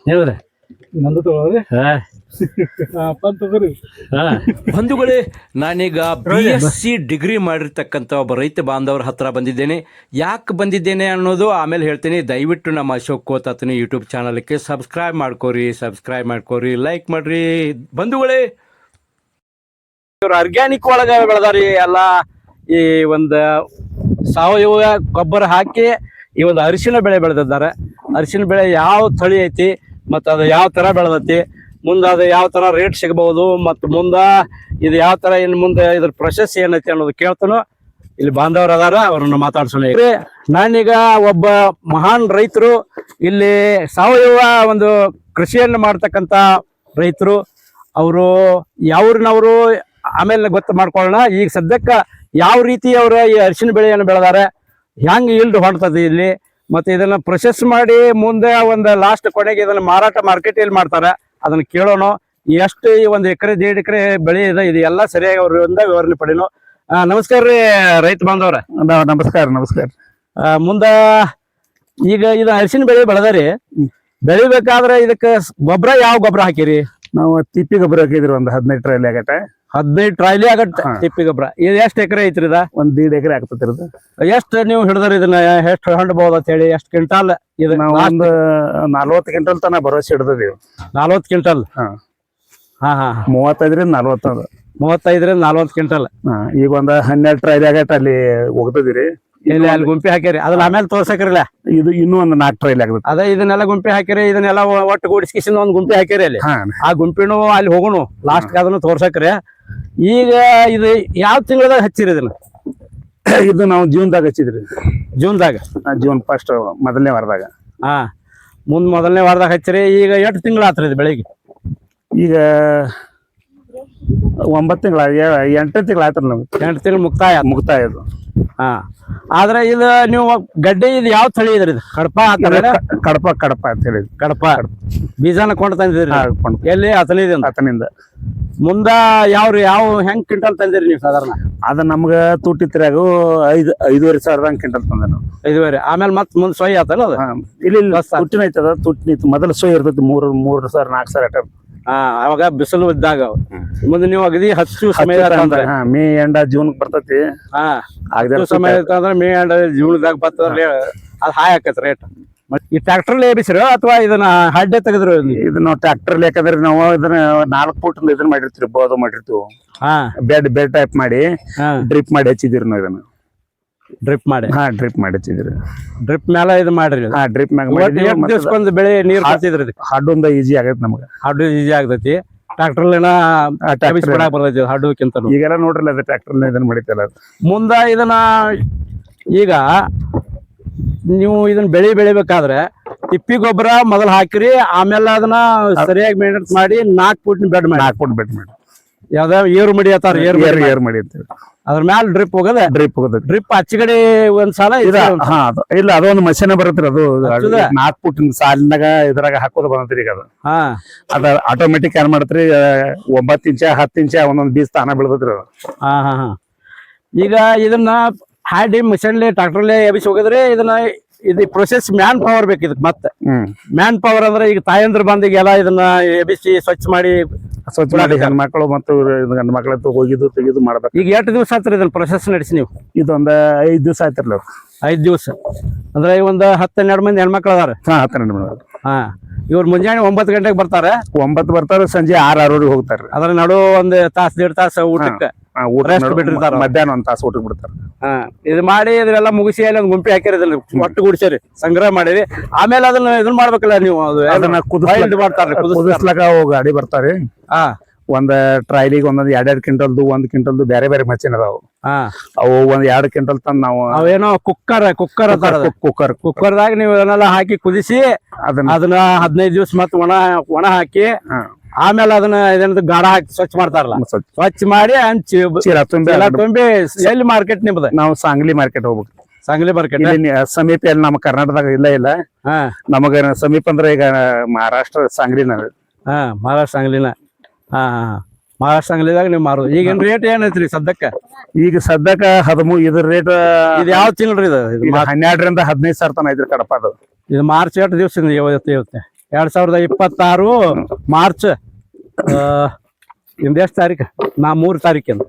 ಹೇಳ್ರಿ ನಂದು ತಗೊಳ್ರಿ ಬಂಧುಗಳೇ, ನಾನೀಗ BSc ಡಿಗ್ರಿ ಮಾಡಿರ್ತಕ್ಕಂಥ ಒಬ್ಬ ರೈತ ಬಾಂಧವರ ಹತ್ರ ಬಂದಿದ್ದೇನೆ. ಯಾಕೆ ಬಂದಿದ್ದೇನೆ ಅನ್ನೋದು ಆಮೇಲೆ ಹೇಳ್ತೀನಿ. ದಯವಿಟ್ಟು ನಮ್ಮ ಅಶೋಕ್ ಕೋತಾತನಿ ಯೂಟ್ಯೂಬ್ ಚಾನಲ್ಗೆ ಸಬ್ಸ್ಕ್ರೈಬ್ ಮಾಡ್ಕೋರಿ, ಲೈಕ್ ಮಾಡ್ರಿ. ಬಂಧುಗಳೇ, ಇವ್ರು ಆರ್ಗ್ಯಾನಿಕ್ ಒಳಗೆ ಬೆಳೆದಾರಿ. ಎಲ್ಲ ಈ ಒಂದು ಸಾವಯವ ಗೊಬ್ಬರ ಹಾಕಿ ಈ ಒಂದು ಅರಿಶಿನ ಬೆಳೆ ಬೆಳೆದಿದ್ದಾರೆ. ಅರಿಶಿನ ಬೆಳೆ ಯಾವ ತಳಿ ಐತಿ ಮತ್ತು ಅದು ಯಾವ ಥರ ಬೆಳೆದೈತಿ, ಮುಂದೆ ಅದು ಯಾವ ಥರ ರೇಟ್ ಸಿಗಬಹುದು, ಮತ್ತು ಮುಂದೆ ಇದು ಯಾವ ಥರ ಇನ್ನು ಮುಂದೆ ಇದ್ರ ಪ್ರೊಸೆಸ್ ಏನೈತಿ ಅನ್ನೋದು ಕೇಳ್ತಾನೋ. ಇಲ್ಲಿ ಬಾಂಧವರು ಅದಾರ, ಅವ್ರನ್ನ ಮಾತಾಡ್ಸೋಣ. ನಾನೀಗ ಒಬ್ಬ ಮಹಾನ್ ರೈತರು, ಇಲ್ಲಿ ಸಾವಯವ ಒಂದು ಕೃಷಿಯನ್ನು ಮಾಡ್ತಕ್ಕಂಥ ರೈತರು. ಅವರು ಯಾವ್ರನ್ನವರು ಆಮೇಲೆ ಗೊತ್ತು ಮಾಡ್ಕೊಳ್ಳೋಣ. ಈಗ ಸದ್ಯಕ್ಕೆ ಯಾವ ರೀತಿ ಅವರ ಈ ಅರಿಶಿನ ಬೆಳೆಯನ್ನು ಬೆಳೆದಾರೆ, ಹೆಂಗೆ ಈಲ್ಡ್ ಹೊಡ್ತದೆ ಇಲ್ಲಿ, ಮತ್ತು ಇದನ್ನ ಪ್ರೊಸೆಸ್ ಮಾಡಿ ಮುಂದೆ ಒಂದು ಲಾಸ್ಟ್ ಕೊನೆಗೆ ಇದನ್ನು ಮಾರಾಟ ಮಾರ್ಕೆಟಲ್ಲಿ ಮಾಡ್ತಾರೆ. ಅದನ್ನು ಕೇಳೋಣ. ಎಷ್ಟು ಈ ಒಂದು ಎಕರೆ 1.5 ಎಕರೆ ಬೆಳೆ ಇದೆ, ಇದು ಎಲ್ಲ ಸರಿಯಾಗಿ ಅವರಿಂದ ವಿವರಣೆ ಪಡಿನೋ. ನಮಸ್ಕಾರ ರೀ ರೈತ ಬಾಂಧವ್ರ. ನಮಸ್ಕಾರ. ಮುಂದ ಈಗ ಇದು ಅರಿಶಿನ ಬೆಳೆ ಬೆಳೆದಾರಿ. ಬೆಳಿಬೇಕಾದ್ರೆ ಇದಕ್ಕೆ ಗೊಬ್ಬರ ಯಾವ ಗೊಬ್ಬರ ಹಾಕಿರಿ? ನಾವು ತಿಪ್ಪಿ ಗೊಬ್ಬರ ಹಾಕಿದ್ರಿ, ಒಂದು 15 ಟ್ರಾಲಿ ಆಗತ್ತೆ. 15 ಟ್ರಾಲಿ ಆಗತ್ತೆ ತಿಪ್ಪಿ ಗೊಬ್ಬರ. ಇದು ಎಷ್ಟು ಎಕರೆ ಐತ್ರಿ? ಇದ 1.5 ಎಕರೆ ಆಗ್ತದ್ರಿ. ಎಷ್ಟು ನೀವು ಹಿಡಿದ್ರಿ ಇದನ್ನ? ಎಷ್ಟು ಹಂಡ್ಬಹುದು ಅಂತ ಹೇಳಿ? ಎಷ್ಟು ಕ್ವಿಂಟಾಲ್? ಇದು ಒಂದು 40 ಕ್ವಿಂಟಲ್ ತನ ಭರವಸೆ ಹಿಡಿದ್ರಿ. 40 ಕ್ವಿಂಟಲ್? ಹಾ 35ರಿಂದ 40. 35ರಿಂದ 40 ಕ್ವಿಂಟಲ್. ಈಗ ಒಂದು 12 ಟ್ರಾಲಿ ಆಗತ್ತೆ ಅಲ್ಲಿ ಹೋಗ್ತದಿರಿ. ಅಲ್ಲಿ ಗುಂಪಿ ಹಾಕಿರಿ, ಅದನ್ನ ಆಮೇಲೆ ತೋರ್ಸಕ್ರಿಲ್ಲ. ಇದು ಇನ್ನೂ ಒಂದು 4 ಟ್ರೈಲ್ ಆಗ್ತದೆ. ಅದೇ ಇದನ್ನೆಲ್ಲ ಗುಂಪಿ ಹಾಕಿರಿ, ಇದನ್ನೆಲ್ಲ ಒಟ್ಟು ಗೂಡಿಸ್ಕಿಸಿಂದ ಒಂದು ಗುಂಪಿ ಹಾಕಿರಿ ಅಲ್ಲಿ. ಆ ಗುಂಪಿನೂ ಅಲ್ಲಿ ಹೋಗೋಣ, ಲಾಸ್ಟ್ ಅದನ್ನು ತೋರ್ಸಕ್ರಿ. ಈಗ ಇದು ಯಾವ ತಿಂಗಳದಾಗ ಹಚ್ಚಿರಿ ಇದನ್ನ? ಇದು ನಾವು ಜೂನ್ದಾಗ ಹಚ್ಚಿದ್ರಿ. ಜೂನ್ದಾಗ? ಜೂನ್ ಫಸ್ಟ್ ಮೊದಲನೇ ವಾರದಾಗ. ಮೊದಲನೇ ವಾರದಾಗ ಹಚ್ಚಿರಿ. ಈಗ 8 ತಿಂಗಳು ಆತ್ರಿ ಇದು ಬೆಳಿಗ್ಗೆ? ಈಗ 9 ತಿಂಗಳ 8 ತಿಂಗಳು ಆಯ್ತು ನಮ್ಗೆ. 8 ತಿಂಗಳು ಮುಕ್ತಾಯ ಇದು. ಆದ್ರೆ ಇದು ನೀವು ಗಡ್ಡೆ ಇದು ಯಾವ ತಳಿ ಇದ್ರಿ? ಇದು ಕಡಪ ಅಂತ ಹೇಳಿ. ಕಡಪ ಬೀಜನ ಕೊಂಡು ತಂದಿದ್ರಿ? ಎಲ್ಲಿ? ಅತನಿಂದ. ಮುಂದ ಯಾವ ಹೆಂಗ್ ಕ್ವಿಂಟಲ್ ತಂದಿರಿ ನೀವು ಸಾಧಾರಣ? ಅದ ನಮ್ಗ ತುಟ್ಟಿತ್ರಾಗ 5,500 ಸಾವಿರ ಕ್ವಿಂಟಲ್ ತಂದ ನಾವು. 5,500. ಆಮೇಲೆ ಮುಂದ್ ಸೊಯ್ ಆತಲ್ಲ ಅದು? ಇಲ್ಲ, ತುಟ್ಟಿನ ಐತದ. ತುಟ್ಟಿನ ಮೊದಲು ಸೊಯ್ ಇರ್ತೈತಿ 3,000 4,000 ಅಟ. ಅವಾಗ ಬಿಸಿಲು ಇದ್ದಾಗ. ಮುಂದೆ ನೀವು ಅಗದಿ ಹಚ್ಚು ಸಮಯ ಮೇ ಎಂಡ ಜೂನ್ ಬರ್ತೈತಿ. ಸಮಯ ಅಂದ್ರೆ ಮೇ ಎಂಡ ಜೂನ್ದಾಗ ಬರ್ತದ್ರೆ ಅದು ಹಾಯ್ ಆಕತ್ ರೇಟ್. ಈ ಟ್ರ್ಯಾಕ್ಟರ್ ಎಬಿಸಿರೋ ಅಥವಾ ಇದನ್ನ ಹಡ್ಡೆ ತೆಗೆದ್ರು? ಇದು ನಾವು ಟ್ರ್ಯಾಕ್ಟರ್ ಯಾಕಂದ್ರೆ ನಾವು ಇದನ್ನ 4 ಫೂಟ್ ಇದನ್ನ ಮಾಡಿರ್ತೀವಿ, ಬೋದ ಮಾಡಿರ್ತೀವಿ. ಬೆಡ್ ಟೈಪ್ ಮಾಡಿ ಡ್ರಿಪ್ ಮಾಡಿ ಹಚ್ಚಿದಿರಿ ನಾವು ಇದನ್ನ. ಡ್ರಿಪ್ ಮಾಡಿ? ಡ್ರಿಪ್ ಮಾಡಿ ಹಚ್ಚಿದ್ರಿ. ಡ್ರಿಪ್ ಮೇಲೆ ಇದು ಮಾಡ್ರಿ? ಡ್ರಿಪ್ ಮ್ಯಾಗ ದಿವ್ಸಕ್ಕೊಂದು ಬೆಳೆ ನೀರ್ ಹಾಕ್ತಿದ್ರಿ? ಹಡ್ಡೊಂದ ಈಜಿ ಆಗೈತಿ ನಮ್ಗೆ. ಹಡ್ಡು ಈಜಿ ಆಗ್ತೈತಿ. ಟ್ರ್ಯಾಕ್ಟರ್ ಬರ್ತೈತಿ ಹಡ್ಡುಕ್ಕಿಂತ. ಈಗೆಲ್ಲ ನೋಡ್ರಲ್ಲ ಅದು ಟ್ರ್ಯಾಕ್ಟರ್ ಇದನ್ನ ಮಾಡಿತಲ್ಲ. ಮುಂದ ಇದನ್ನ ಈಗ ನೀವು ಇದನ್ನ ಬೆಳಿಬೇಕಾದ್ರೆ ತಿಪ್ಪಿ ಗೊಬ್ಬರ ಮೊದಲು ಹಾಕಿರಿ, ಆಮೇಲೆ ಅದನ್ನ ಸರಿಯಾಗಿ ಮೇಂಟೈನ್ ಮಾಡಿ 4 ಫೂಟ್ ಬೆಡ್ ಮಾಡಿ. ಯಾವ್ದ ಏರು ಮಡಿ ಅತ್ತಾರ? ಏರು ಮಡಿ ಅಂತೇಳಿ. ಅದ್ರ ಮ್ಯಾಲ ಡ್ರಿಪ್ ಹೋಗದ? ಡ್ರಿಪ್ ಆಚೆಗಡೆ ಒಂದ್ಸಲ ಇಲ್ಲ, ಅದೊಂದು ಮಷೀನ್ ಬರತ್ರಿ. ಅದು 4 ಫೂಟ್ ಸಾಲಿನಾಗ ಇದ್ರಾಗ ಹಾಕೋದು ಬಂದತ್ರಿ. ಈಗ ಅದ ಆಟೋಮೆಟಿಕ್ ಏನ್ ಮಾಡತ್ರಿ, 9 ಇಂಚ 10 ಇಂಚ ಒಂದೊಂದ್ ಬೀಜ ತಾನ ಬೆಳದತ್ರಿ ಅದು. ಈಗ ಇದನ್ನ ಹಾಡಿ ಮಿಷನ್ಲಿ ಟ್ರಾಕ್ಟರ್ಲಿ ಎಬಿಸಿ ಹೋಗಿದ್ರೆ ಇದನ್ನ ಇದು ಪ್ರೊಸೆಸ್ ಮ್ಯಾನ್ ಪವರ್ ಬೇಕು ಇದಕ್ಕೆ. ಮತ್ತೆ ಮ್ಯಾನ್ ಪವರ್ ಅಂದ್ರೆ ಈಗ ತಾಯಂದ್ರ ಬಂದಿಗೆಲ್ಲ ಇದನ್ನ ಎಬಿಸಿ ಸ್ವಚ್ಛ ಮಾಡಿ ಹೆಣ್ಮಕ್ಳು ಮತ್ತು ಗಂಡ ಮಕ್ಳು ಹೋಗಿದ್ದು ತೆಗಿದು ಮಾಡ್ಬೇಕು. ಈಗ 8 ದಿವಸ ಆತ್ರಿ ಇದನ್ನ ಪ್ರೊಸೆಸ್ ನಡೆಸಿ ನೀವು? ಇದೊಂದ 5 ದಿವಸ ಆಯ್ತಿರ್ಲ. 5 ದಿವಸ ಅಂದ್ರೆ ಒಂದು 10-12 ಮಂದಿ ಹೆಣ್ಮಕ್ಳು ಅದಾರ? 12 ಮಂದಿ. ಇವ್ರು ಮುಂಜಾನೆ 9 ಗಂಟೆಗೆ ಬರ್ತಾರೆ? 9 ಬರ್ತಾರ, ಸಂಜೆ 6-6 ಹೋಗ್ತಾರ. ಅದ್ರ ನಡು 1 ತಾಸು 1.5 ತಾಸು ಊಟಕ್ಕೆ ಬಿಟ್ಟಿರ್ತಾರ. ಮಧ್ಯಾಹ್ನ 1 ತಾಸು ಊಟಕ್ಕೆ ಬಿಡ್ತಾರ. ಇದು ಮಾಡಿ ಇದೆಲ್ಲ ಮುಗಿಸಿ ಅಲ್ಲಿ ಒಂದು ಗುಂಪಿ ಹಾಕಿರೋದಿಲ್ಲ, ಒಟ್ಟು ಗುಡಿಸಿರಿ, ಸಂಗ್ರಹ ಮಾಡಿರಿ. ಆಮೇಲೆ ಅದನ್ನ ಇದನ್ನ ಮಾಡ್ಬೇಕಲ್ಲ ನೀವು? ಅದನ್ನ ಕುದಿಸ್ಲಕ ಗಾಡಿ ಬರ್ತಾರಿ. ಒಂದ್ ಟ್ರೈಲಿಗೆ ಒಂದೊಂದ್ 2-2 ಕ್ವಿಂಟಲ್ದು 1 ಕ್ವಿಂಟಲ್ದು ಬೇರೆ ಬೇರೆ ಮಷೀನ್ ಅದಾವು. ಅವು 1-2 ಕ್ವಿಂಟಲ್ ತಂದ್ ನಾವು ಅವೇನೋ ಕುಕ್ಕರ್ದಾಗ ನೀವು ಅದನ್ನೆಲ್ಲ ಹಾಕಿ ಕುದಿಸಿ ಅದನ್ನ 15 ದಿವಸ ಮತ್ ಒಣ ಹಾಕಿ ಆಮೇಲೆ ಅದನ್ನ ಇದೇನದು ಗಾಢ ಹಾಕಿ ಸ್ವಚ್ಛ ಮಾಡ್ತಾರಲ್ಲ, ಸ್ವಚ್ಛ ಮಾಡಿ ಹಂಚಿ ತುಂಬಿ ಎಲ್ಲಿ ಮಾರ್ಕೆಟ್ ನಿಮ್ದು? ನಾವು ಸಾಂಗ್ಲಿ ಮಾರ್ಕೆಟ್ ಹೋಗ್ಬೇಕು. ಸಾಂಗ್ಲಿ ಮಾರ್ಕೆಟ್ ಸಮೀಪ ಎಲ್ಲಿ ನಮ್ಮ ಕರ್ನಾಟಕದಾಗ ಇಲ್ಲ. ನಮಗ ಸಮೀಪ ಅಂದ್ರೆ ಈಗ ಮಹಾರಾಷ್ಟ್ರ ಸಾಂಗ್ಲಿನ. ಮಹಾರಾಷ್ಟ್ರ ಸಾಂಗ್ಲಿನ. ಮಹಾರಾಷ್ಟ್ರ ಅಂಗಡಿದಾಗ ನೀವು ಮಾರೋದು. ಈಗ ರೇಟ್ ಏನೈತ್ರಿ ಸದ್ಯಕ್ಕೆ? ಈಗ ಸದ್ಯಕ್ಕೆ 13 ಇದ್ರ ರೇಟ್. ಇದು ಯಾವ ತಿಂಗ್ಳ್ರಿ ಇದು? 12ರಿಂದ 15 ಸಾವಿರ ತನ ಐತ್ರಿ ಕಡಪ ಅದು. ಇದು ಮಾರ್ಚ್ ಎಷ್ಟು ದಿವಸದಿಂದ ಇವತ್ತು 2026 ಮಾರ್ಚ್ ನಿಮ್ದು ಎಷ್ಟು ತಾರೀಕು 3 ತಾರೀಕಿಂದ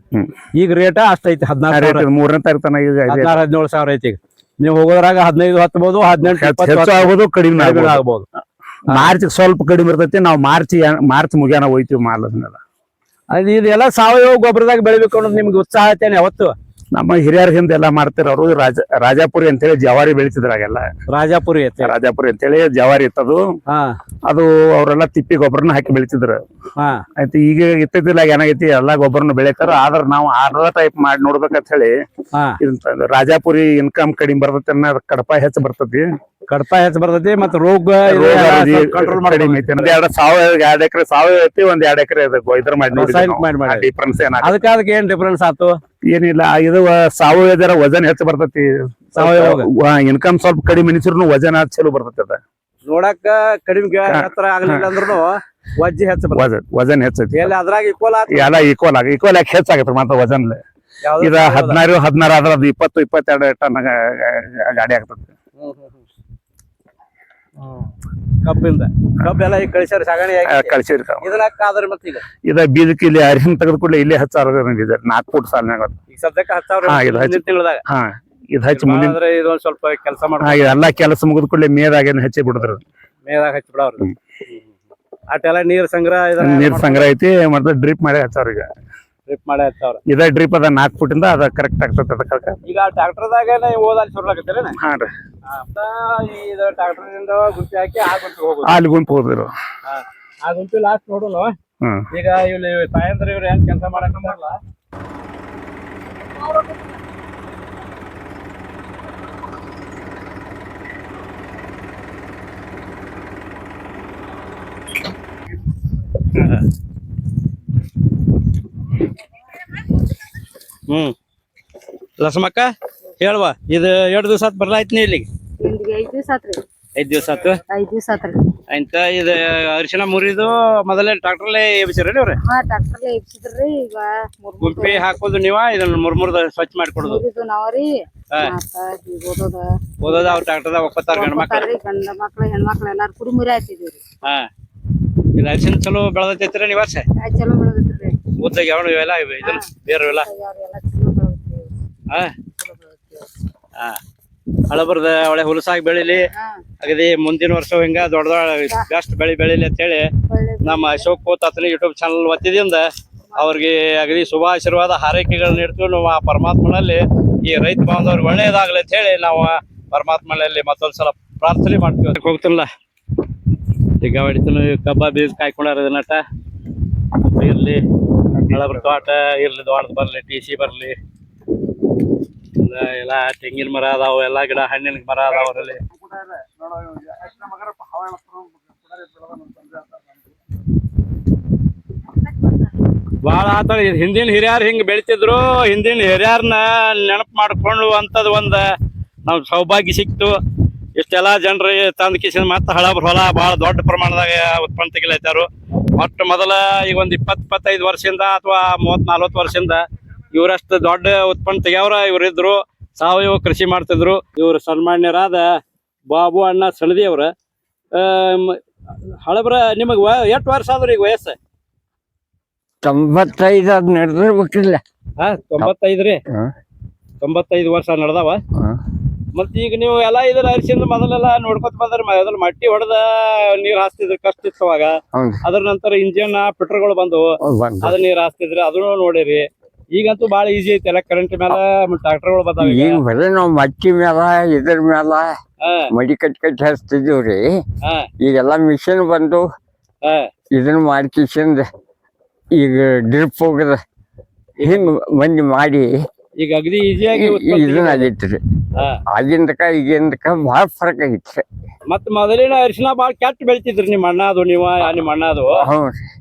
ಈಗ ರೇಟ ಅಷ್ಟೈತಿ 16,000 3ನೇ ತಾರೀಕು ತನಕ ಈಗ 16-17 ಸಾವಿರ ಐತಿ ಈಗ ನೀವು ಹೋಗೋದ್ರಾಗ 15 ಹತ್ಬೋದು 18 ಹೆಚ್ಚು ಆಗ್ಬೋದು ಕಡಿಮೆ ಆಗ್ಬೋದು ಮಾರ್ಚ್ ಸ್ವಲ್ಪ ಕಡಿಮೆ ಇರ್ತೈತಿ ನಾವು ಮಾರ್ಚ್ ಮುಗಿಯಾನ ಹೋಯ್ತಿವಿ ಮಾಲ್ ಅದನ್ನೆಲ್ಲ ಅದು ಇದೆಲ್ಲ ಸಾವಯವ ಗೊಬ್ಬರದಾಗ ಬೆಳಿಬೇಕು ಅನ್ನೋದು ನಿಮ್ಗೆ ಉತ್ಸಾಹ ಐತೇನೆ ಯಾವತ್ತು ನಮ್ಮ ಹಿರಿಯರ ಹಿಂದೆ ಎಲ್ಲ ಮಾಡ್ತಿರ ಅವರು ರಾಜಾಪುರಿ ಅಂತೇಳಿ ಜವಾರಿ ಬೆಳಿತಿದ್ರಾಗೆಲ್ಲ ರಾಜಾಪುರಿ ಐತೆ ರಾಜಾಪುರಿ ಅಂತೇಳಿ ಜವಾರಿ ಇತ್ತದು ಅದು ಅವರೆಲ್ಲ ತಿಪ್ಪಿ ಗೊಬ್ಬರನ ಹಾಕಿ ಬೆಳಿತಿದ್ರು ಆಯ್ತು ಈಗ ಇತ್ತಿದ್ದಿಲ್ಲ ಏನಾಗೈತಿ ಎಲ್ಲಾ ಗೊಬ್ಬರನ ಬೆಳಿತಾರ ಆದ್ರ ನಾವು ಆರ್ಡರ್ ಟೈಪ್ ಮಾಡಿ ನೋಡ್ಬೇಕಂತ ಹೇಳಿ ರಾಜಾಪುರಿ ಇನ್ಕಮ್ ಕಡಿಮೆ ಬರ್ತೈತಿ ಅನ್ನೋದು ಕಡಪ ಹೆಚ್ಚು ಬರ್ತೈತಿ ಮತ್ತೆ ರೋಗ ಕಂಟ್ರೋಲ್ ಕಡಿಮೆ ಐತಿ ಸಾವಯವ 2 ಎಕರೆ ಸಾವಯವ ಐತಿ 2 ಎಕರೆ ಇದ್ರ ಮಾಡಿ ಡಿಫ್ರೆನ್ಸ್ ಅದಕ್ಕೆ ಏನ್ ಡಿಫ್ರೆನ್ಸ್ ಆತು ಏನಿಲ್ಲ ಇದು ಸಾವಯವದರ ವಜನ್ ಹೆಚ್ಚು ಬರ್ತೈತಿ ಸಾವಯವ ಇನ್ಕಮ್ ಸ್ವಲ್ಪ ಕಡಿಮೆ ಅನಿಸಿದ್ರು ವಜನ ಚಲೋ ಬರ್ತೈತಿ ಅದ ನೋಡಾಕ ಕಡಿಮೆ ಹತ್ರ ಆಗ್ಲಿಲ್ಲ ಅಂದ್ರೂ ವಜನ್ ಹೆಚ್ಚೈತಿ ಅದ್ರಾಗ ಎಲ್ಲ ಈಕ್ವಲ್ ಆಗಿ ಹೆಚ್ಚಾಗತ್ತೆ ಮಾತ್ರ ವಜನ್ ಇದ 16 ಆದ್ರ ಅದು 20-22 ಟನ್ ಗಾಡಿ ಆಗ್ತದೆ ಕಬ್ಬಿಂದ ಕಬ್ಬೆಲ್ಲ ಈಗ ಕಳಿಸ್ಯಾರ ಸಾಗಣೆ ಕಳ್ಸಿರಿ ಮತ್ತೆ ಈಗ ಇದ ಬೀಜಕ್ಕೆ ಇಲ್ಲಿ ಅರಿಶಿನ ತೆಗೆದ ಕೂಡಲೇ ಇಲ್ಲಿ 10,000 4 ಫೂಟ್ ಸಾಲಿನಾಗ ಈಗ ಸದ್ಯಕ್ಕೆ 10,000 ತಿಂಗಳದಾಗ ಇದು ಹಚ್ಚಿ ಮುಂದಿನ ಇದೊಂದ್ ಸ್ವಲ್ಪ ಕೆಲಸ ಮಾಡಿ ಎಲ್ಲಾ ಕೆಲಸ ಮುಗಿದ ಕೂಡಲೇ ಮೇದಾಗೇನು ಹೆಚ್ಚಿ ಬಿಡುದ್ರ ಮೇದಾಗ ಹಚ್ಚಿ ಬಿಡವ್ರ ಅಟೆಲ್ಲ ನೀರ್ ಸಂಗ್ರಹ ಐತಿ ಮತ್ತೆ ಡ್ರಿಪ್ ಮಾಡಿ ಹಚ್ಚಾವ್ರ ಈಗ ಡ್ರಿಪ್ ಮಾಡಿ ಹಚ್ಚಾವ್ರ ಇದ ಡ್ರಿಪ್ ಅದ 4 ಫೂಟಿಂದ ಅದ ಕರೆಕ್ಟ್ ಆಗ್ತದೆ ಅದಕ್ಕೆ ಈಗ ಟ್ರ್ಯಾಕ್ಟರ್ದಾಗ ಓದಾಲಿ ಸುರ್ಲಾಕತ್ತೀರೇನ ಹಾ ರೀ ಇದು ಟ್ರ್ಯಾಕ್ಟರ್ನಿಂದ ಗುಂಪಿ ಹಾಕಿ ಆ ಗುಂಪಿಗೆ ಹೋಗೋದು ಅಲ್ಲಿ ಗುಂಪು ಹೋದ್ರು ಆ ಗುಂಪಿ ಲಾಸ್ಟ್ ನೋಡೋಣ ಈಗ ಇಲ್ಲಿ ತಾಯಂದ್ರ ಇವ್ರು ಹೆಂಗ್ ಕೆಲಸ ಮಾಡಕ್ಕಂಬರಲ್ಲ ಲಕ್ಷ್ಮಕ್ಕ ಹೇಳುವ ಇದು 2 ದಿವಸ ಬರ್ಲಾಯ್ತು ಇಲ್ಲಿಗೆ 5 ದಿವಸ ಆತು ಅಂತ ಇದು ಅರಿಶಿನ ಮುರಿದು ಮೊದಲೇ ಟ್ರಾಕ್ಟರ್ಲೆ ಎಬ್ಸಿರಿ ಅವ್ರೆ ಗುಂಪಿ ಹಾಕೋದು ನೀವ ಇದನ್ನ ಮುರ್ಮುರ್ದ ಸ್ವಚ್ಛ ಮಾಡಿಕೊಡುದು ಓದೋದ ಅವ್ರ ಟ್ರಾಕ್ಟರ್ದಾಗ ಒಪ್ಪತ್ತಾರ ಗಂಡ ಮಕ್ಳು ಹೆಣ್ಮಕ್ಳು ಎಲ್ಲಾರು ಕುಡಿ ಮುರಿ ಹಾಕಿದೀವ್ರಿ ಇದು ಅರಿಶಿನ ಚಲೋ ಬೆಳೆದೈತ್ರಿ ನೀ ವರ್ಷ ಚಲೋ ಬೆಳೆದೈತ್ರಿ ಉದ್ದಾಗ ಯಾವ ಇವೆಲ್ಲ ಇದನ್ನ ಬೇರೆ ಇವೆಲ್ಲ ಹಳಬರ್ದ ಒಳ್ಳೆ ಹುಲಸಾಗಿ ಬೆಳಿಲಿ ಅಗದಿ ಮುಂದಿನ ವರ್ಷ ಹಿಂಗ ದೊಡ್ಡ ಬೆಸ್ಟ್ ಬೆಳಿಲಿ ಅಂತ ಹೇಳಿ ನಮ್ಮ ಅಶೋಕ್ ಕೋತಾತನ ಯೂಟ್ಯೂಬ್ ಚಾನಲ್ ವತಿಯಿಂದ ಅವ್ರಿಗೆ ಅಗದಿ ಶುಭಾಶೀರ್ವಾದ ಹಾರೈಕೆಗಳನ್ನ ಇಡ್ತೀವಿ ನಾವು ಆ ಪರಮಾತ್ಮನಲ್ಲಿ ಈ ರೈತ ಬಾಂಧವ್ರಿಗೆ ಒಳ್ಳೇದಾಗ್ಲಿ ಅಂತ ಹೇಳಿ ನಾವು ಪರಮಾತ್ಮನಲ್ಲಿ ಮತ್ತೊಂದ್ಸಲ ಪ್ರಾರ್ಥನೆ ಮಾಡ್ತೀವಿ ಅದಕ್ಕೆ ಹೋಗ್ತಿಲ್ಲ ಈಗ ಹೊಡಿತನು ಕಬ್ಬ ಬೀಜ ಕಾಯ್ಕೊಂಡಾರ ನಟ ಇರ್ಲಿ ಹಳಬರ್ ತೋಟ ಇರ್ಲಿ ದೊಡ್ಡದು ಬರ್ಲಿ TC ಬರ್ಲಿ ಎಲ್ಲ ತೆಂಗಿನ ಮರ ಅದಾವ ಎಲ್ಲಾ ಗಿಡ ಹಣ್ಣಿನ ಮರ ಅದಾವ್ರಲ್ಲಿ ಬಾಳ ಆತ ಹಿಂದಿನ ಹಿರಿಯರ್ ಹಿಂಗ್ ಬೆಳಿತಿದ್ರು ಹಿಂದಿನ ಹಿರಿಯರ್ನ ನೆನಪು ಮಾಡ್ಕೊಂಡು ಅಂತದ್ ಒಂದ್ ನಾವ್ ಸೌಭಾಗ್ಯ ಸಿಕ್ತು ಇಷ್ಟೆಲ್ಲಾ ಜನರು ತಂದ ಕಿಸಿನ ಮತ್ತ ಹಳಬರ್ ಹೊಲ ಬಹಳ ದೊಡ್ಡ ಪ್ರಮಾಣದಾಗ ಉತ್ಪನ್ನ ತೆಗಿಲತ್ತಾರು ಒಟ್ಟು ಮೊದಲ ಈಗ ಒಂದ್ 20-25 ವರ್ಷದಿಂದ ಅಥವಾ 30-40 ವರ್ಷದಿಂದ ಇವ್ರಷ್ಟು ದೊಡ್ಡ ಉತ್ಪನ್ನ ತೆಗ್ಯಾವ್ರ ಇವ್ರಿದ್ರು ಸಾವಯವ ಕೃಷಿ ಮಾಡ್ತಿದ್ರು ಇವ್ರ ಸನ್ಮಾನ್ಯರಾದ ಬಾಬು ಅಣ್ಣ ಸಣದಿ ಅವ್ರ ಹಳಬ್ರ ನಿಮಗ್ ಎಷ್ಟು ವರ್ಷ ಆದ್ರಿ ಈಗ ವಯಸ್ಸು 95 ಅದ್ ನಡೆದಿರ್ಬೇಕಿಲ್ಲ 95 ರೀ 95 ವರ್ಷ ನಡೆದಾವ ಮತ್ ಈಗ ನೀವು ಎಲ್ಲಾ ಇದ್ರ ಅರಿಶಿಂದ ಮೊದಲೆಲ್ಲ ನೋಡ್ಕೊತ ಬಂದ್ರಿ ಮೊದಲ ಮಟ್ಟಿ ಹೊಡೆದ ನೀರ್ ಹಾಸ್ತಿದ್ರಿ ಕಷ್ಟ ಇತ್ತು ಅವಾಗ ಅದ್ರ ನಂತರ ಇಂಜಿನ್ ಪೆಟ್ರೋಲ್ಗಳು ಬಂದವು ಅದ ನೀರ್ ಹಾಸ್ತಿದ್ರಿ ಅದನ್ನು ನೋಡಿರಿ ಈಗಂತೂ ಬಾಳ ಈಜಿ ಐತಿ ಎಲ್ಲ ಕರೆಂಟ್ ಮೇಲೆ ಟ್ರಾಕ್ಟರ್ಗಳು ಬಂದಾವ ಈಗ ಬರೀ ನಾವ್ ಮಟ್ಟಿ ಮ್ಯಾಲ ಇದ್ರ ಮ್ಯಾಲ ಮಡಿ ಕಟ್ಟಿ ಹಚ್ತಿದೀವ್ರಿ ಈಗೆಲ್ಲಾ ಮಿಷಿನ್ ಬಂದು ಇದನ್ನ ಮಾಡ್ಕಿಸಿಂದ ಈಗ ಡ್ರಿಪ್ ಹೋಗದ ಹಿಂಗ್ ಮಂದಿ ಮಾಡಿ ಈಗ ಅಗದಿ ಈಜಿಯಾಗಿ ಇದನ್ನ ಆಗೈತ್ರಿ ಆಗಿಂದಕ ಈಗಿಂದಕ ಬಹಳ ಫರಕ್ ಆಗೈತ್ರಿ ಮತ್ ಮೊದಲಿನ ಅರಿಶಿನ ಬಾಳ ಕೆಟ್ಟ ಬೆಳಿತಿದ್ರಿ ನಿಮ್ಮ ಅಣ್ಣ ಅದು ನಿಮ್ಮ ಅಣ್ಣ ಅದು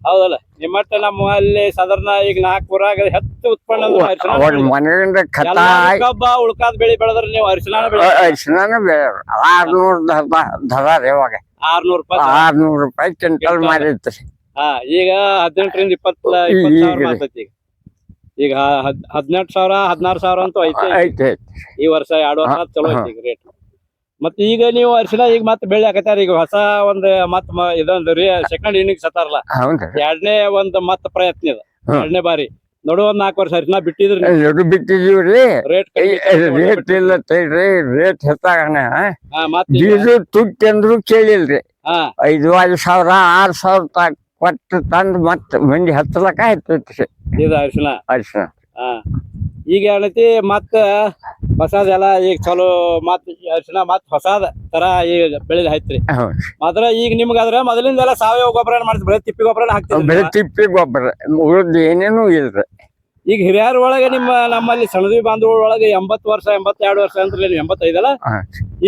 ಹೌದಲ್ಲ ನಿಮ್ಮಟ್ಟ ನಮ್ಮ ಅಲ್ಲಿ ಸಾಧಾರಣ ಈಗ 4 ಊರಾಗ ಹೆಚ್ಚು ಉತ್ಪನ್ನ ಮನೆಯಿಂದ ಕಬ್ಬ ಉಳ್ಕಾದ ಬೆಳಿ ಬೆಳೆದ್ರ ನೀವು ಅರಿಶಿನ ಬೆಳೆಯವ್ರ 600 ದರ ರೀ ಅವಾಗ 600 ರೂಪಾಯಿ ಕ್ವಿಂಟಲ್ ಮಾರೈತ್ರಿ ಈಗ 18ರಿಂದ 20 ಸಾವಿರ ಮಾತೈತಿ ಈಗ 18,000 16,000 ಅಂತೂ ಐತಿ ಈ ವರ್ಷ 2 ವರ್ಷ ಚಲೋ ಐತಿ ಈಗ ರೇಟ್ ಮತ್ತೆ ಈಗ ನೀವು ಅರಿಶಿನ ಈಗ ಮತ್ತೆ ಬೆಳೆ ಹಾಕತ್ತಾರ ಈಗ ಹೊಸ ಒಂದ್ ಮತ್ ಇದೊಂದು ಸೆಕೆಂಡ್ ಇನ್ನಿಂಗ್ ಸತ್ತಾರಲ್ಲ ಹೌದ್ರಿ ಎರಡನೇ ಒಂದ್ ಮತ್ತ ಪ್ರಯತ್ನ ಇದು ಹ್ಮ್. ಎರಡನೇ ಬಾರಿ ನೋಡು ಒಂದ್ 4 ವರ್ಷ ಅರಿಶಿನ ಬಿಟ್ಟಿದ್ರಿ ಎರಡು ಬಿಟ್ಟಿದೀವ್ರಿ ರೇಟ್ ರೇಟ್ ಇಲ್ಲ ತೇಳ್ರಿ ರೇಟ್ ಹೆಚ್ಚಾಗಣ ಮತ್ತ ಬೀಜ ತುಟ್ಟಿ ಅಂದ್ರು ಕೇಳಿಲ್ರಿ ಹಾ 5,000 6,000 ಕೊಟ್ಟು ತಂದು ಮತ್ ಮಂದಿ ಹಚ್ಚಲಕ್ಕ ಹತ್ತೈತ್ರಿ ಇದು ಅರಿಶಿನ ಅರಿಶಿನ ಹಾ ಈಗ ಏನೈತಿ ಮತ್ತ ಹೊಸದೆಲ್ಲ ಈಗ ಚಲೋ ಮತ್ ಅರಿಶಿನ ಮತ್ ಹೊಸದ ತರ ಈಗ ಬೆಳೆದ ಐತ್ರಿ ಹೌದು ಮಾತ್ರ ಈಗ ನಿಮ್ಗಾದ್ರ ಮೊದಲಿಂದೆಲ್ಲ ಸಾವಯವ ಗೊಬ್ಬರ ಮಾಡ್ತೀವಿ ಬರೀ ತಿಪ್ಪಿ ಗೊಬ್ಬರ ಹಾಕ್ತಿದ್ರಿ ಬರೀ ತಿಪ್ಪಿ ಗೊಬ್ಬರ ಉಳ್ದ ಏನೇನು ಇಲ್ರಿ ಈಗ ಹಿರಿಯರ ಒಳಗೆ ನಮ್ಮಲ್ಲಿ ಸಣದಿ ಬಾಂಧವರ ಒಳಗೆ 80 ವರ್ಷ 82 ವರ್ಷ ಅಂದ್ರೆ ನೀವು 85 ಅಲ್ಲ ಹಾ.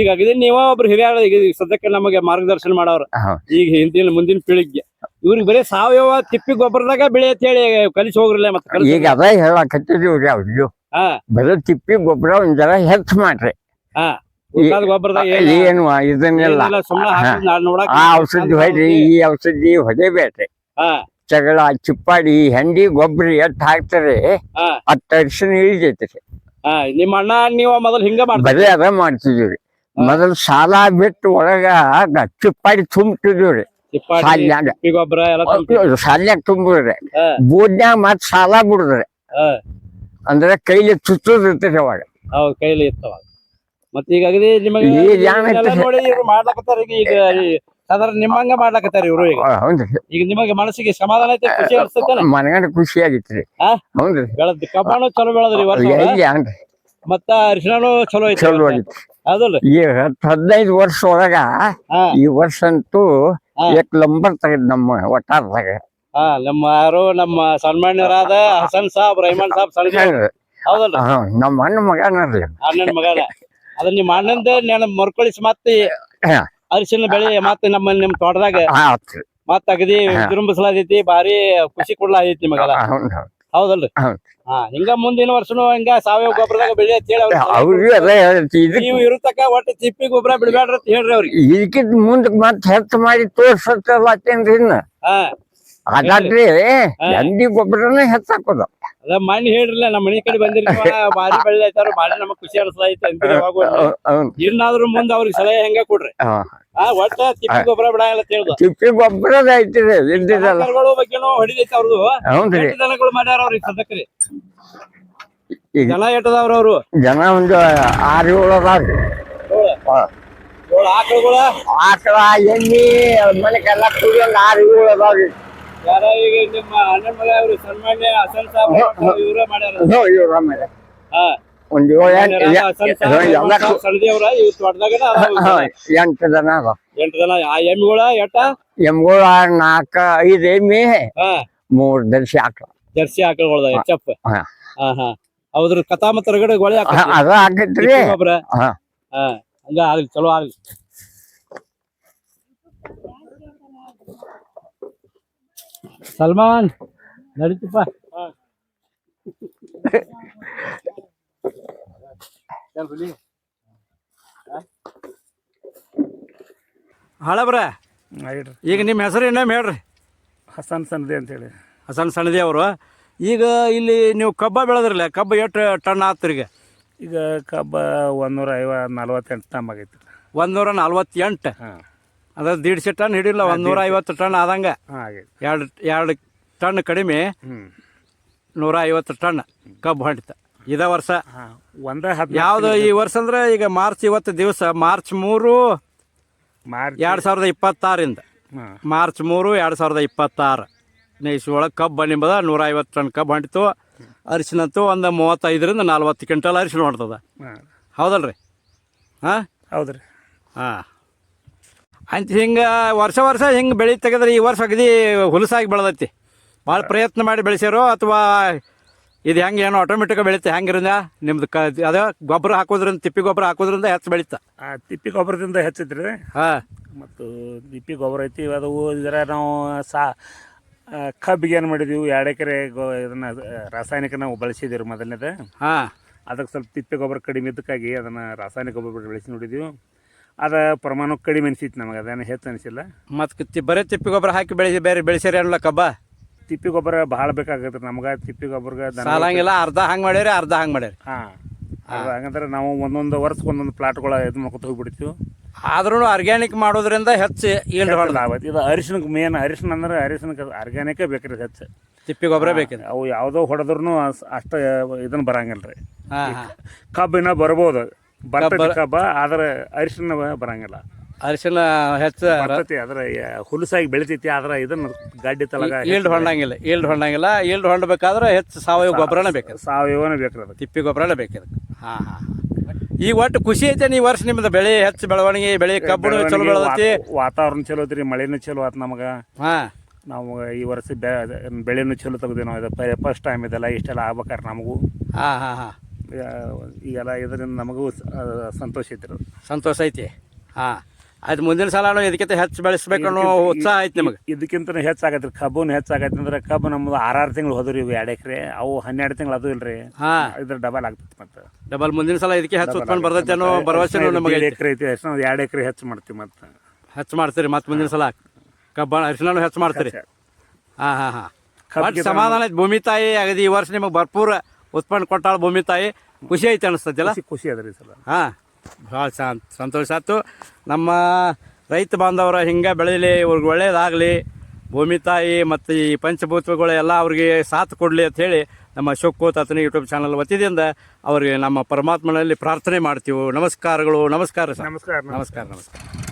ಈಗ ಅಗದಿ ನೀವ ಒಬ್ರು ಹಿರಿಯರ ಈಗ ಸದ್ಯಕ್ಕೆ ನಮಗೆ ಮಾರ್ಗದರ್ಶನ ಮಾಡವ್ರ ಹೌದ್. ಈಗ ಹಿಂದಿನ ಮುಂದಿನ ಪೀಳಿಗೆ ಇವ್ರಿಗೆ ಬರೀ ಸಾವಯವ ತಿಪ್ಪಿ ಗೊಬ್ಬರದಾಗ ಬೆಳೆ ಅಂತ ಹೇಳಿ ಕಲಿಸಿ ಹೋಗ್ರಲ್ಲ ಮತ್ತೆ ಈಗ ಅದ ಹೇಳಕತ್ತಿದೀವ್ರಿ ಅವ್ರು ಹಾ ಬರೀ ತಿಪ್ಪಿ ಗೊಬ್ಬರ ಒಂದ್ ಜರ ಹೆಚ್ಚ್ ಮಾಡ್ರಿ ಹಾ ಉಳ್ಕಾದ ಗೊಬ್ಬರದಾಗ ಏನು ಇದನ್ನೆಲ್ಲ ಸುಮ್ಮನೆ ಹಾಕಿ ನೋಡಕ್ ಆ ಔಷಧಿ ಹೊಡ್ರಿ ಈ ಔಷಧಿ ಹೊಡಿಬೇಡ್ರಿ ಹಾ ಜಗಳ ಚಿಪ್ಪಾಡಿ ಹೆಂಡಿ ಗೊಬ್ಬರ ಎಷ್ಟ್ ಹಾಕ್ತಾರೆ ಹಾ ಅಷ್ಟ್ ಅರಿಶಿನ ಇಳಿತೈತ್ರಿ ಹಾ ನಿಮ್ಮ ಅಣ್ಣ ನೀವು ಮೊದಲು ಹಿಂಗ ಮಾಡ್ತೀರಿ ಬರೀ ಅದ ಮಾಡ್ತಿದೀವ್ರಿ ಮೊದಲ್ ಸಾಲ ಬಿಟ್ಟು ಒಳಗ ಚಿಪ್ಪಾಡಿ ತುಂಬ್ತಿದೀವ್ರಿ ಚಿಪ್ಪಾಡಿ ಸಾಲ್ಯಾಗ ತಿಪ್ಪಿ ಗೊಬ್ಬರ ಎಲ್ಲ ತುಂಬ್ತೀರಿ. ಸಾಲ್ಯಾಗ ತುಂಬಿದ್ರಿ ಹಾ. ಬೋದ್ನ್ಯಾಗ ಮತ್ ಸಾಲ ಬಿಡುದ್ರಿ ಹಾ. ಅಂದ್ರೆ ಕೈಲಿ ಚುಚ್ಚೋದಿರ್ತೈತಿ ಅವಾಗ ಹೌದ್ ಕೈಲಿ ಇರ್ತಾವ ಮತ್ತೆ ಈಗ ಅಗದಿ ನಿಮಗೆ ಈಗ ಏನ್ ಇದೆಲ್ಲ ನೋಡಿ ಇವ್ರು ಮಾಡ್ಲಕತ್ತಾರ ಈಗ ಸಾಧಾರಣ ನಿಮ್ಮಂಗ ಮಾಡ್ಲಕತ್ತಾರ ಇವ್ರು ಈಗ ಹೌದ್ರಿ ಈಗ ನಿಮಗೆ ಮನಸ್ಸಿಗೆ ಸಮಾಧಾನ ಐತೆ ಖುಷಿ ಅನ್ಸ್ತೈತೆ ಮನಗಂಡ ಖುಷಿ ಆಗಿತ್ರಿ ಹಾ? ಹೌದ್ರಿ ಬೆಳದ್ ಕಬ್ಬಾನು ಚಲೋ ಬೆಳದ್ರಿ ಈ ವರ್ಷ ಎಲ್ಲಿ ಏನ್ರಿ ಮತ್ತ ಅರಿಶಿಣನು ಚಲೋ ಐತಿ ಚಲೋ ಆಗಿತ್ರಿ ಹೌದಲ್ಲ ಈ 15 ವರ್ಷ ಒಳಗ ಹಾ ಈ ವರ್ಷ ಅಂತೂ ಹಾ. 1 ನಂಬರ್ ತೆಗೆದ್ ನಮ್ಮ ಒಟ್ಟಾರದಾಗ ಹಾ ನಮ್ಮ ಯಾರು ನಮ್ಮ ಸನ್ಮಾನ್ಯರಾದ ಹಸನ್ ಸಾಬ್ ರಹಮಾನ್ ಸಾಬ್ ಸಣ್ಣ ಹೌದಲ್ಲ ನಮ್ಮ ಅಣ್ಣ ಮಗನರಿ ಅಣ್ಣನ ಮಗನ ಅದ ನಿಮ್ಮ ಅಣ್ಣಂದ ನೆನ ಮರ್ಕೊಳಿಸಿ ಮತ್ತೆ ಹಾ. ಅರಿಶಿನ ಬೆಳೆ ಮತ್ತೆ ನಿಮ್ ತೋಟದಾಗ ಆತ್ರಿ ಮತ್ತ ಅಗದಿ ವಿಜೃಂಭಿಸಲಾದೈತಿ ಭಾರಿ ಖುಷಿ ಕೊಡ್ಲಾದೈತಿ ನಿಮಗೆಲ್ಲ ಹೌದಲ್ರಿ ಹೌದ್. ಹಾ ಹಿಂಗ ಮುಂದಿನ ವರ್ಷನು ಹಿಂಗ ಸಾವಯವ ಗೊಬ್ಬರದಾಗ ಬೆಳೆ ಅಂತ ಹೇಳಿ ಅವ್ರಿಗೆ ಅದ ಹೇಳ್ತಿ ಇದಕ್ ನೀವು ಇರುತಕ್ಕ ಒಟ್ಟು ತಿಪ್ಪಿ ಗೊಬ್ಬರ ಬಿಡಬೇಡ್ರಿ ಅಂತ ಹೇಳ್ರಿ ಅವ್ರಿಗೆ ಇದಕ್ಕಿಂತ ಮುಂದಕ್ ಮತ್ ಹೆಚ್ಚು ಮಾಡಿ ತೋರ್ಸತ್ತೇನ್ರಿ ಇನ್ನ ಹಾ ಹಾಗಾದ್ರಿ ಹೆಂಡಿ ಗೊಬ್ಬರನೇ ಹೆಚ್ಚಾಕೋದು ಅದ ಮಣ್ಣು ಹೇಳ್ರಲ್ಲ ನಮ್ಮ ಮನಿ ಕಡೆ ಬಂದಿರ್ತೀವ ಭಾರಿ ಬೆಳೆ ಐತಾರ ಭಾರಿ ನಮಗ್ ಖುಷಿ ಅನಿಸ್ಲಾಯ್ತು ಅಂತೀರಿ ಇನ್ನಾದ್ರೂ ಮುಂದೆ ಅವ್ರಿಗೆ ಸಲಹೆ ಹೆಂಗ ಕೊಡ್ರಿ ಒಟ್ಟ ತಿಪ್ಪಿ ಗೊಬ್ಬರ ಬಿಡಂಗಿಲ್ಲ ಅಂತ ಹೇಳ್ದು ತಿಪ್ಪಿ ಗೊಬ್ಬರದ ಐತ್ರಿ ಇಲ್ದಿದಲ್ಲ ದನಕರುಗಳು ಬಗ್ಗೆನೂ ಹೊಡಿದೈತಿ ಅವ್ರದ್ದು ಹೌದ್ರಿ ಎಂಟು ದನಗಳು ಮಾಡ್ಯಾರ ಅವ್ರಿಗೆ ಸದ್ಯಕ್ರಿ ಈಗ ಜನ ಎಟ್ಟದವ್ರ ಅವ್ರು ಜನ ಒಂದು 6-7 ಅದಾವ್ರಿ ಆಕಳುಗಳ ಆಕಳ ಎಣ್ಣಿ ಮನೆಗೆಲ್ಲ ಕೂಡಿ ಒಂದು 6-7 ಅದಾವ್ರಿ ಯಾರ ಈಗ ನಿಮ್ಮ ಅಣ್ಣನ ಮಗ ಅವ್ರು ಸನ್ಮಾನ್ಯ ಹಸನ್ ಸಾಬ್ ಇವ್ರ ಮಾಡ್ಯಾರ ಇವ್ರ ಆಮೇಲೆ ಹಾ ಒಂದು 7 ಹಸನ್ ಸಾಬ್ ಎಲ್ಲ ಸಣ್ಣದೇವ್ರ ಇವ್ ತೋಟದಾಗನ 8 ಜನ ಅದಾವ 8 ಜನ ಆ ಎಮ್ಮಿಗಳ ಎಟ್ಟ ಎಮ್ಗಳು 4-5 ಎಮ್ಮಿ ಹಾ 3 ದರ್ಶಿ ಆಕಳ ಜರ್ಸಿ ಆಕಳುಗಳದ ಹೆಚ್ಚಪ್ಪ ಹಾ. ಹಾ ಹಾ ಹೌದ್ರ ಕಥಾ ಮತ್ತ ರಗಡೆ ಗೊಳೆ ಅದ ಆಗೈತ್ರಿ ಗೊಬ್ಬರ ಹಾ. ಹಾ ಹಂಗ ಆಗ್ಲಿ ಚಲೋ ಆಗ್ಲಿ ಸಲ್ಮಾನ್ ನಡೀತಪ್ಪ ಹಳಬ್ರ ಈಗ ನಿಮ್ಮ ಹೆಸರು ಇನ್ನೊಮ್ಮೆ ಹೇಳ್ರಿ ಹಸನ್ ಸಂಧಿ ಅಂತ ಹೇಳಿ ಹಸನ್ ಸಣ್ಣದಿ ಅವರು ಈಗ ಇಲ್ಲಿ ನೀವು ಕಬ್ಬ ಬೆಳೆದ್ರಲ್ಲ ಕಬ್ಬ ಎಷ್ಟು ಟನ್ ಆತ್ರಿ ಈಗ ಕಬ್ಬ 148 ಟನ್ ಆಗೈತಿ 148 ಅದ್ರ 150 ಟನ್ ಹಿಡಿಲ್ಲ 150 ಟನ್ ಆದಂಗ ಎರಡು ಟನ್ ಕಡಿಮೆ 150 ಟನ್ ಕಬ್ಬು ಹೊಂಟಿತ ಇದ ವರ್ಷ ಯಾವ್ದು ಈ ವರ್ಷ ಅಂದ್ರೆ ಈಗ ಮಾರ್ಚ್ ಇವತ್ತು ದಿವಸ ಮಾರ್ಚ್ 3 2026 ಮಾರ್ಚ್ 3 2026 ಇಷ್ಟೊಳಗೆ ಕಬ್ಬು ನಿಂಬದ 150 ಟನ್ ಕಬ್ಬು ಹೊಂಟಿತು ಅರಿಶಿನಂತೂ ಒಂದು 35ರಿಂದ 40 ಕ್ವಿಂಟಲ್ ಅರಿಶಿನ ಹೊಂಟದ ಹೌದಲ್ರಿ ಹಾಂ ಹೌದ್ರಿ ಹಾಂ ಅಂತ ಹಿಂಗೆ ವರ್ಷ ಹಿಂಗೆ ಬೆಳೆ ತೆಗೆದ್ರೆ ಈ ವರ್ಷ ಅಗದಿ ಹುಲಸಾಗಿ ಬೆಳೆದೈತಿ ಭಾಳ ಪ್ರಯತ್ನ ಮಾಡಿ ಬೆಳೆಸ್ಯಾರೋ ಅಥವಾ ಇದು ಹೆಂಗೆ ಏನೋ ಆಟೋಮೆಟಿಕ್ ಬೆಳೀತೆ ಹೆಂಗಿರಿಂದ ನಿಮ್ದು ಅದೇ ಗೊಬ್ಬರ ಹಾಕೋದ್ರಿಂದ ತಿಪ್ಪಿ ಗೊಬ್ಬರ ಹಾಕೋದ್ರಿಂದ ಹೆಚ್ಚು ಬೆಳೀತಾ ತಿಪ್ಪಿ ಗೊಬ್ಬರದಿಂದ ಹೆಚ್ಚೈತ್ರಿ ಹಾಂ ಮತ್ತು ತಿಪ್ಪಿ ಗೊಬ್ಬರ ಐತಿ ಅದು ಇದರ ನಾವು ಕಬ್ಬಿಗೆ ಏನು ಮಾಡಿದೀವಿ 2 ಎಕರೆ ಇದನ್ನ ರಾಸಾಯನಿಕ ನಾವು ಬಳಸಿದ್ದೀವಿ ಮೊದಲನೇದು ಹಾಂ ಅದಕ್ಕೆ ಸ್ವಲ್ಪ ತಿಪ್ಪೆ ಗೊಬ್ಬರ ಕಡಿಮೆ ಇದ್ದಕ್ಕಾಗಿ ಅದನ್ನು ರಾಸಾಯನಿಕ ಗೊಬ್ಬರ ಬೆಳೆಸಿ ನೋಡಿದೀವಿ ಅದ ಪ್ರಮಾಣ ಕಡಿಮೆ ಅನಿಸಿತ್ತು ನಮಗೆ ಅದೇನು ಹೆಚ್ಚು ಅನಿಸಿಲ್ಲ ಮತ್ತು ಬರೀ ತಿಪ್ಪಿ ಗೊಬ್ಬರ ಹಾಕಿ ಬೆಳೆಸ್ಯಾರ ಅನ್ನಲ್ಲ ಕಬ್ಬ ತಿಪ್ಪಿ ಗೊಬ್ಬರ ಭಾಳ ಬೇಕಾಗತ್ತೆ ನಮ್ಗೆ ತಿಪ್ಪಿ ಗೊಬ್ಬರ ಸಾಲಂಗಿಲ್ಲ ಅರ್ಧ ಹಂಗೆ ಮಾಡ್ಯಾರ ಅರ್ಧ ಹಂಗೆ ಮಾಡ್ಯಾರ ಹಾಂ ಹಂಗಂದ್ರೆ ನಾವು ಒಂದೊಂದು ವರ್ಷಕ್ಕೆ ಒಂದೊಂದು ಪ್ಲಾಟ್ಗಳ ಇದು ಮಾಡ್ಕೊತ ಹೋಗ್ಬಿಡ್ತೀವಿ. ಆದ್ರೂ ಆರ್ಗ್ಯಾನಿಕ್ ಮಾಡೋದ್ರಿಂದ ಹೆಚ್ಚು ಈಲ್ಡ್ ಲಾಭ ಐತಿ. ಇದು ಅರಿಶಿನಕ್ಕೆ ಮೇನ್ ಅರಿಶಿನ ಅಂದ್ರೆ ಅರಿಶಿನಕ್ಕೆ ಆರ್ಗ್ಯಾನಿಕೇ ಬೇಕ್ರಿ ಹೆಚ್ಚು. ತಿಪ್ಪಿ ಗೊಬ್ಬರ ಬೇಕಿದೆ. ಅವು ಯಾವುದೋ ಹೊಡೆದ್ರೂ ಅಷ್ಟು ಇದನ್ನ ಬರಂಗಿಲ್ಲ ರೀ. ಹಾಂ ಹಾಂ ಕಬ್ಬಿನ ಬರ್ಬೋದು, ಬರ್ತೈತಿ ಕಬ್ಬ, ಆದ್ರೆ ಅರಿಶಿನ ಬರಂಗಿಲ್ಲ. ಅರಿಶಿನ ಹೆಚ್ಚು ಬರ್ತೈತಿ, ಆದ್ರೆ ಹುಲಸಾಗಿ ಬೆಳಿತೈತಿ, ಆದ್ರೆ ಇದನ್ನ ಗಡ್ಡಿ ತಲಗ ಈಲ್ಡ್ ಹೊಂಡಂಗಿಲ್ಲ. ಈಲ್ಡ್ ಹೊಂಡಬೇಕಾದ್ರೆ ಹೆಚ್ಚು ಸಾವಯವ ಗೊಬ್ಬರನೇ ಬೇಕು. ಸಾವಯವನೇ ಬೇಕ್ರಿ ಅದಕ್ಕೆ. ತಿಪ್ಪಿ ಗೊಬ್ಬರನೇ ಬೇಕಿದೆ. ಹಾಂ ಹಾಂ ಈಗ ಒಟ್ಟು ಖುಷಿ ಐತೆ. ಈ ವರ್ಷ ನಿಮ್ದು ಬೆಳೆ ಹೆಚ್ಚು ಬೆಳವಣಿಗೆ, ಬೆಳೆ ಕಬ್ಬು ಚಲೋ ಬೆಳೆದೈತಿ, ವಾತಾವರಣ ಚಲೋ ಐತ್ರಿ, ಮಳೆನೂ ಚಲೋ ಆಯ್ತು ನಮಗೆ. ಹಾಂ ನಾವು ಈ ವರ್ಷ ಬೆಳೆನೂ ಚಲೋ ತೆಗ್ದೇವಿ ನಾವು. ಇದು ಫಸ್ಟ್ ಟೈಮ್ ಇದೆಲ್ಲ ಇಷ್ಟೆಲ್ಲ ಆಗ್ಬೇಕಾರೆ ನಮಗೂ. ಹಾಂ ಹಾಂ ಹಾಂ ಈಗೆಲ್ಲ ಇದರಿಂದ ನಮಗೂ ಸಂತೋಷ ಐತ್ರಿ. ಸಂತೋಷ ಐತಿ. ಹಾಂ ಆಯ್ತು, ಮುಂದಿನ ಸಲ ಇದಕ್ಕಿಂತ ಹೆಚ್ಚು ಬೆಳೆಸ್ಬೇಕು ಅನ್ನೋ ಉತ್ಸಾಹ ಐತಿ ನಿಮಗೆ. ಇದಕ್ಕಿಂತ ಹೆಚ್ಚಾಗತ್ರಿ. ಕಬ್ಬುನು ಹೆಚ್ಚಾಗತ್ತೆ ಅಂದ್ರೆ ಕಬ್ಬು ನಮ್ದು 6 ತಿಂಗಳು ಹೋದ್ರಿ ಇವು 2 ಎಕರೆ. ಅವು 12 ತಿಂಗಳು ಅದು ಇಲ್ರಿ. ಹಾಂ ಇದ್ರ ಡಬಲ್ ಆಗ್ತೈತಿ. ಮತ್ತೆ ಡಬಲ್ ಮುಂದಿನ ಸಲ ಇದಕ್ಕೆ ಹೆಚ್ಚು ಉತ್ಪನ್ನ ಬರ್ತೈತೆ ಅನ್ನೋ ಭರವಸೆ ನಮಗೆ. 2 ಎಕರೆ ಐತಿ ಅಷ್ಟು, ನಾವು 2 ಎಕರೆ ಹೆಚ್ಚು ಮಾಡ್ತೀವಿ. ಮತ್ತೆ ಹೆಚ್ಚು ಮಾಡ್ತೀರಿ. ಮತ್ತೆ ಮುಂದಿನ ಸಲ ಕಬ್ಬ ಅರಿಶಿನೂ ಹೆಚ್ಚು ಮಾಡ್ತೀರಿ. ಹಾಂ ಹಾಂ ಹಾಂ ಒಟ್ಟು ಸಮಾಧಾನ ಐತಿ. ಭೂಮಿ ತಾಯಿ ಆಗದಿ ಈ ವರ್ಷ ನಿಮಗೆ ಭರ್ಪೂರ ಉತ್ಪನ್ನ ಕೊಟ್ಟಾಳ ಭೂಮಿ ತಾಯಿ. ಖುಷಿ ಐತೆ ಅನಿಸ್ತೈತಿಲ್ಲ? ಖುಷಿ ಅದ್ರಿ ಸಲ. ಹಾಂ ಭಾಳ ಸಂತೋಷ ಆಯ್ತು. ನಮ್ಮ ರೈತ ಬಾಂಧವರ ಹಿಂಗೆ ಬೆಳೀಲಿ, ಇವ್ರಿಗೆ ಒಳ್ಳೇದಾಗಲಿ, ಭೂಮಿ ತಾಯಿ ಮತ್ತು ಈ ಪಂಚಭೂತಗಳು ಎಲ್ಲ ಅವ್ರಿಗೆ ಸಾಥ್ ಕೊಡಲಿ ಅಂತ ಹೇಳಿ ನಮ್ಮ ಅಶೋಕ್ ಕೋತ್ ಆತನ ಯೂಟ್ಯೂಬ್ ಚಾನಲ್ ವತಿಯಿಂದ ಅವರಿಗೆ ನಮ್ಮ ಪರಮಾತ್ಮನಲ್ಲಿ ಪ್ರಾರ್ಥನೆ ಮಾಡ್ತೀವಿ. ನಮಸ್ಕಾರಗಳು. ನಮಸ್ಕಾರ ಸರ್. ನಮಸ್ಕಾರ. ನಮಸ್ಕಾರ. ನಮಸ್ಕಾರ.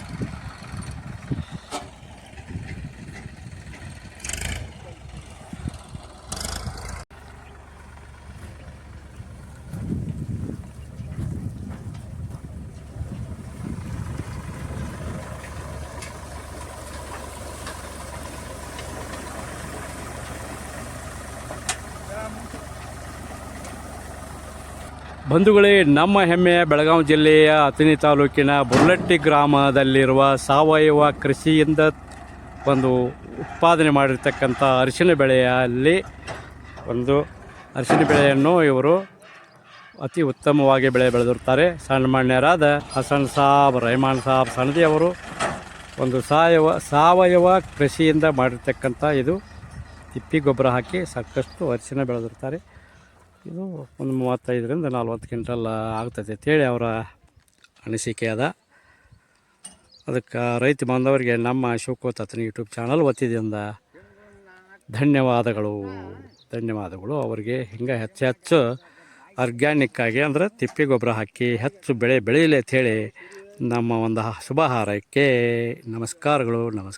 ಬಂಧುಗಳೇ, ನಮ್ಮ ಹೆಮ್ಮೆಯ ಬೆಳಗಾವಿ ಜಿಲ್ಲೆಯ ಅಥಣಿ ತಾಲೂಕಿನ ಬುರ್ಲಟ್ಟಿ ಗ್ರಾಮದಲ್ಲಿರುವ ಸಾವಯವ ಕೃಷಿಯಿಂದ ಒಂದು ಉತ್ಪಾದನೆ ಮಾಡಿರ್ತಕ್ಕಂಥ ಅರಿಶಿನ ಬೆಳೆಯಲ್ಲಿ ಒಂದು ಅರಿಶಿನ ಬೆಳೆಯನ್ನು ಇವರು ಅತಿ ಉತ್ತಮವಾಗಿ ಬೆಳೆದಿರ್ತಾರೆ. ಸನ್ಮಾನ್ಯರಾದ ಹಸನ್ ಸಾಬ್, ರೆಹಮಾನ್ ಸಾಬ್ ಸನದಿ ಅವರು ಒಂದು ಸಾವಯವ ಕೃಷಿಯಿಂದ ಮಾಡಿರ್ತಕ್ಕಂಥ ಇದು ತಿಪ್ಪಿ ಗೊಬ್ಬರ ಹಾಕಿ ಸಾಕಷ್ಟು ಅರಿಶಿನ ಬೆಳೆದಿರ್ತಾರೆ. ಇದು ಒಂದು 35ರಿಂದ 40 ಕ್ವಿಂಟಲ್ ಆಗ್ತದೆ ಅಂತೇಳಿ ಅವರ ಅನಿಸಿಕೆ ಅದ. ಅದಕ್ಕೆ ರೈತ ಬಾಂಧವರಿಗೆ ನಮ್ಮ ಅಶೋಕ್ ಕೋತ್ ಆತನ ಯೂಟ್ಯೂಬ್ ಚಾನಲ್ ವತಿಯಿಂದ ಧನ್ಯವಾದಗಳು. ಅವರಿಗೆ ಹಿಂಗೆ ಹೆಚ್ಚು ಆರ್ಗ್ಯಾನಿಕ್ ಆಗಿ ಅಂದರೆ ತಿಪ್ಪಿ ಗೊಬ್ಬರ ಹಾಕಿ ಹೆಚ್ಚು ಬೆಳೆ ಬೆಳೀಲಿ ಅಂಥೇಳಿ ನಮ್ಮ ಒಂದು ಶುಭ ಹಾರೈಕೆ. ನಮಸ್ಕಾರಗಳು. ನಮಸ್ಕಾರ.